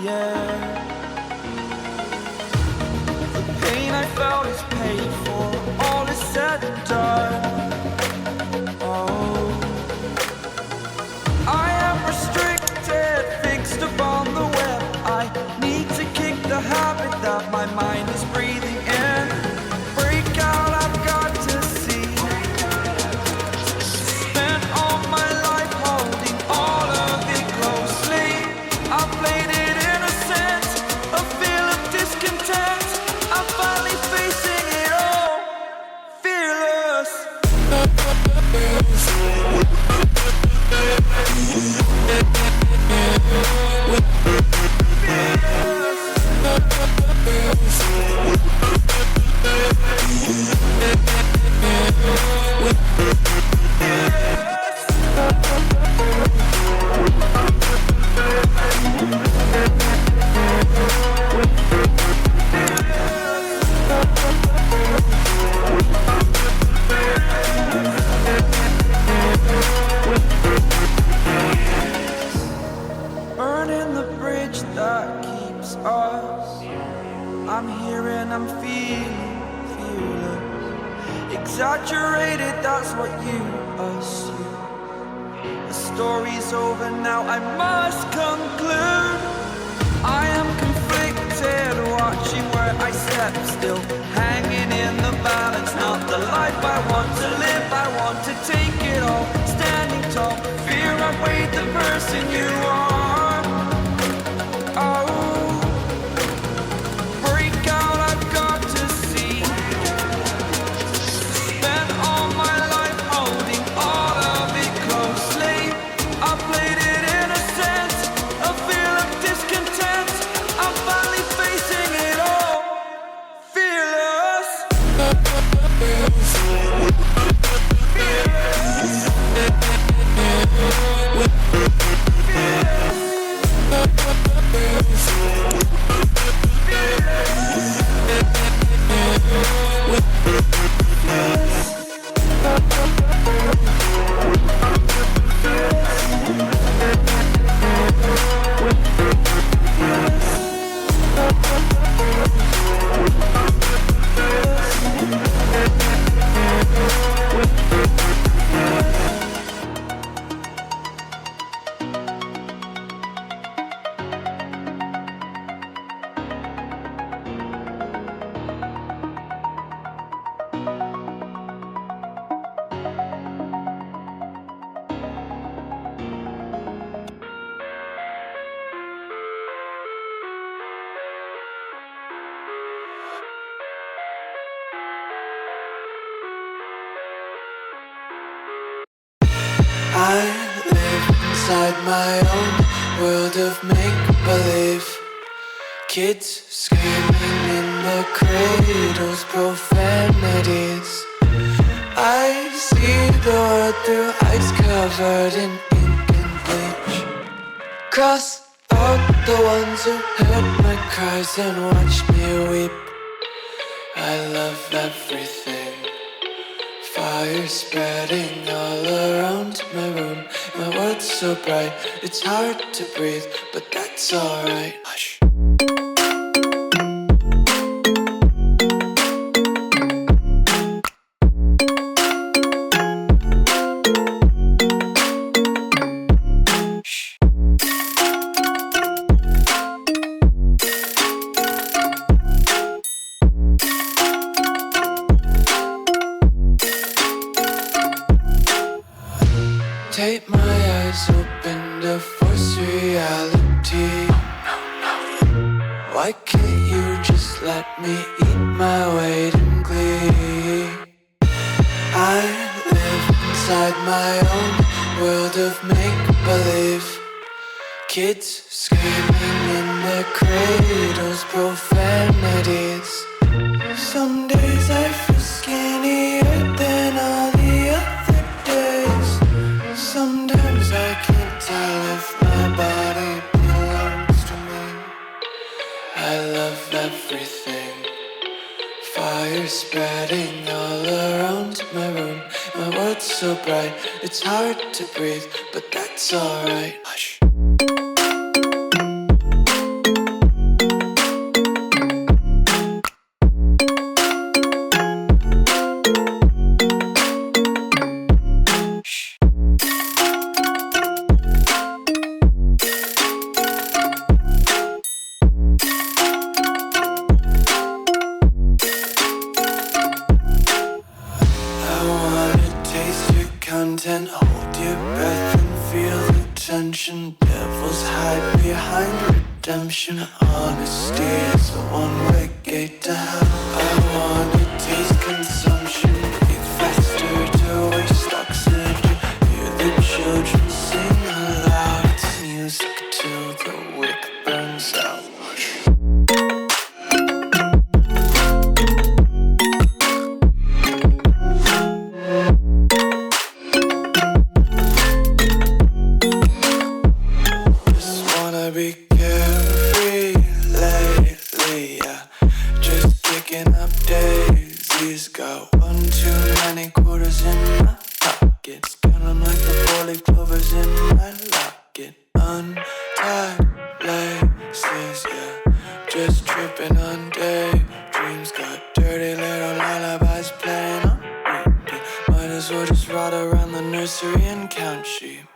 yeah. The pain I felt is paid for, all is said and done. Oh, I am restricted, fixed upon the web. I need to kick the habit that my mind is breathing in. Break out, I've got to see. Spent all my life holding all of it closely. I played it innocent, a feel of discontent. I'm finally facing it all, fearless. Burning the bridge that keeps us. I'm here and I'm feeling fearless. Exaggerated, that's what you assume. The story's over now, I must conclude. I am conflicted, watching where I step still, hanging in the balance. Not the life I want to live, I want to take it all. Standing tall, fear I've weighed the person you are. Oh, break out, I've got to see. Spent all my life holding all of it closely. I played it innocent, a feel of discontent. I'm finally facing it all, fearless. I live inside my own world of make-believe. Kids screaming in the cradles, profanities. I see the world through ice covered in ink and bleach. Cross out the ones who heard my cries and watched me weep. I love everything. Fire spreading all around my room. My world's so bright, it's hard to breathe, but that's alright. Hush. Take my eyes open to force reality. Why can't you just let me eat my weight in glee? I live inside my own world of make-believe. Kids screaming in their cradles, profanities. Some days I feel skinnier than all the other days. Sometimes I can't tell if my body belongs to me. I love everything. Fire spreading all around my room. My world's so bright, it's hard to breathe, but that's alright. Hush. behind redemption. Honesty is a one-way gate to hell. I wanna taste consumption, breathe faster to waste oxygen. Hear the children sing aloud. It's music till the wick burns out. Be carefree lately, yeah. Just picking up daisies. Got one too many quarters in my pockets. Count 'em like the four-leaf clovers in my locket. Untied laces, yeah. Just tripping on daydreams. Got dirty little lullabies playing on repeat. Might as well just ride around the nursery and count sheep.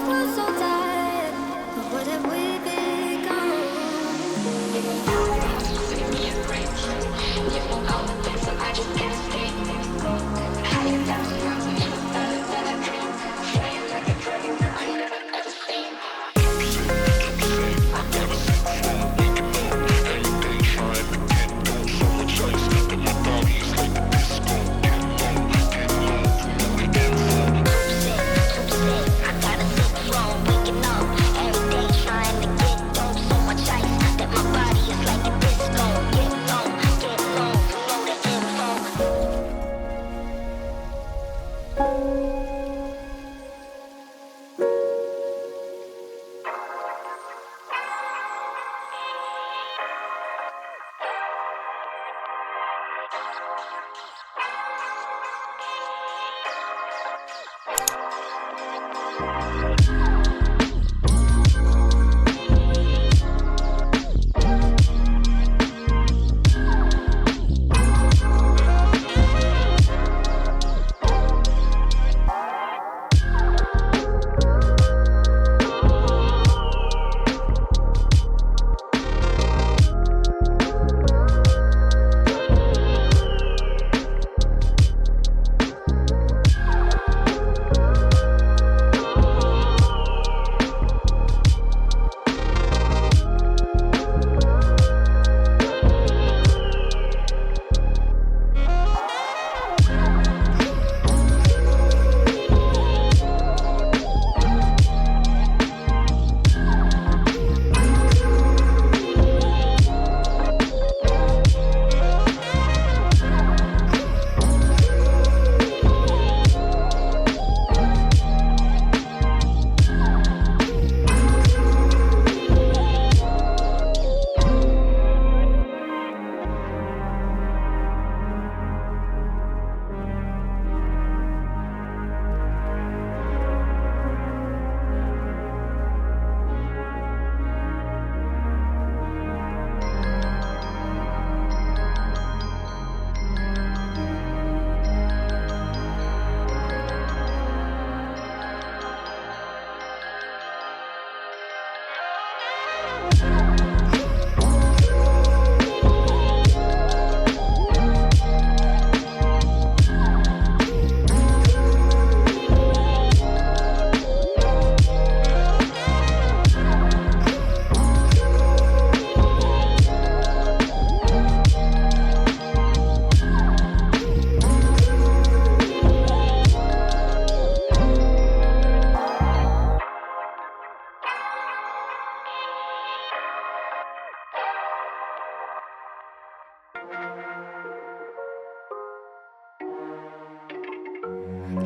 Was so tired.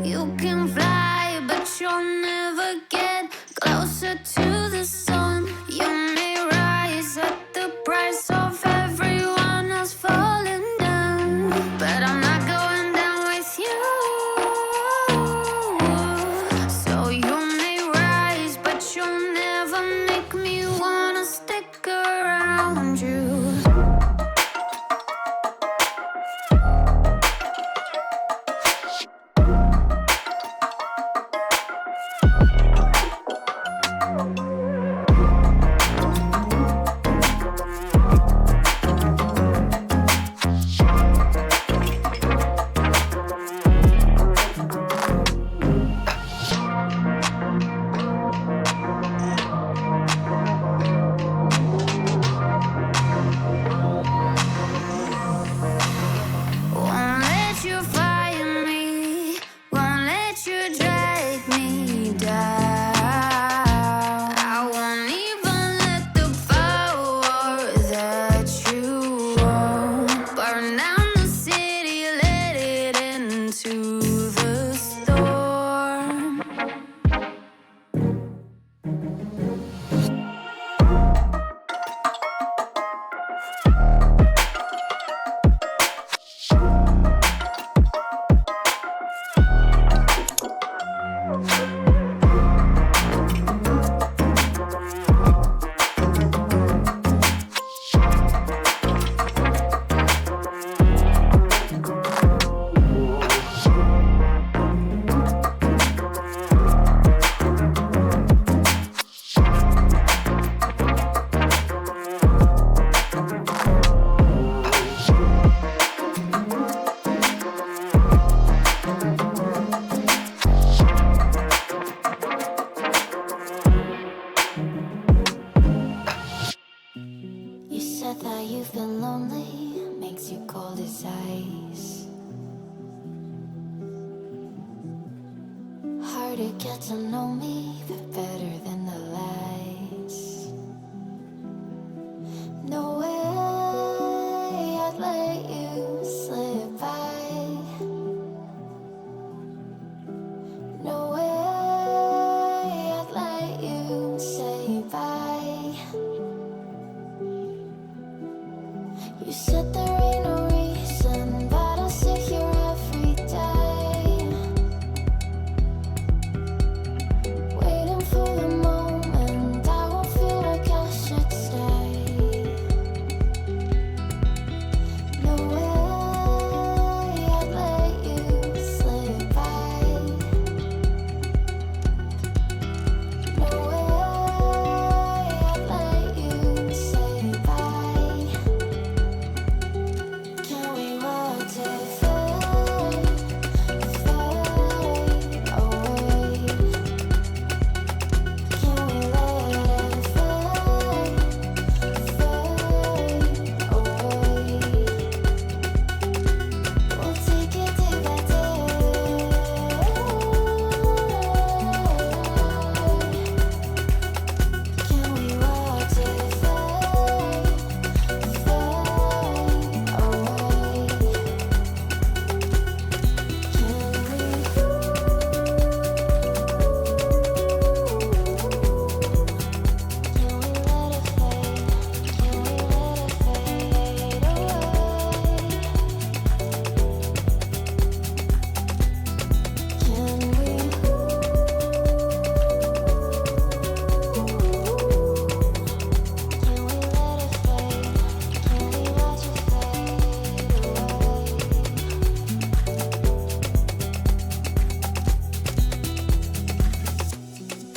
You can fly, but you'll never get closer to the sun. You may rise at the price of everyone else falling down, but I'm not going down with you. So you may rise, but you'll never make me wanna stick around you. Won't let you fire me, won't let you drag me down. I won't even let the power that you own burn down the city, let it into the storm. You said that you've been lonely, makes you cold as ice. Hard to get to know me, but better than the lies. No way I'd let you slip by. No way I'd let you say bye. You said there ain't no reason, but I'll sit here every day, waiting for the moment I won't feel like I should stay. No way I'd let you slip by. No way I'd let you say bye. Can we watch it fade, fade away? Can we let it fade, fade away? We'll take it day by day. Can we watch it fade, fade away?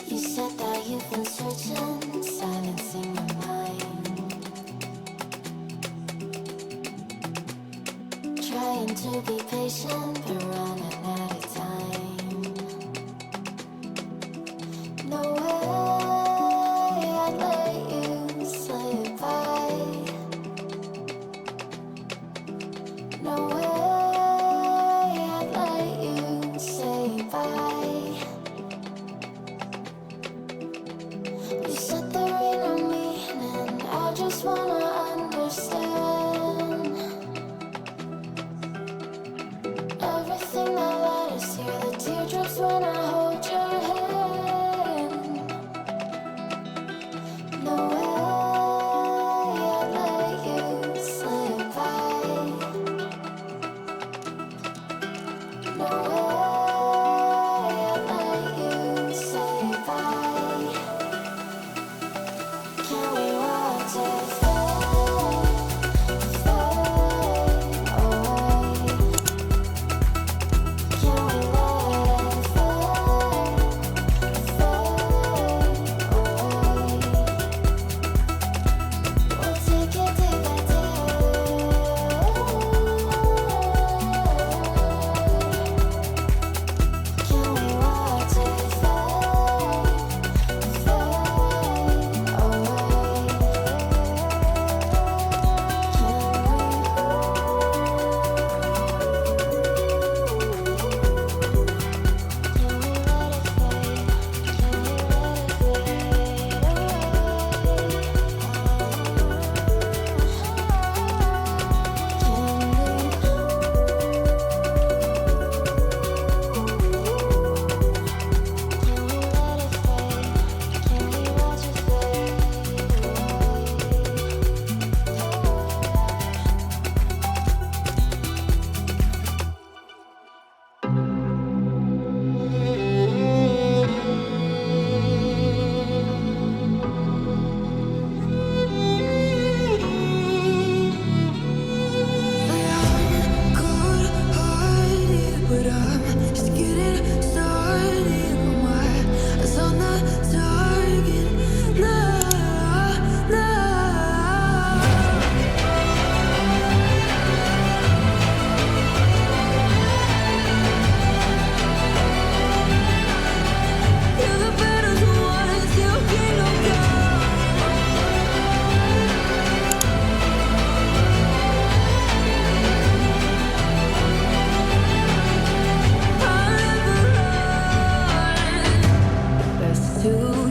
You said that you've been searching, silencing your mind, trying to be patient, but running out of time. No way I'd let you slip by. No way I'd let you say bye. You said there ain't no meaning, I just wanna understand everything.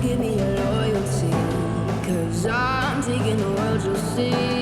Give me your loyalty, 'cause I'm taking the world, you'll see.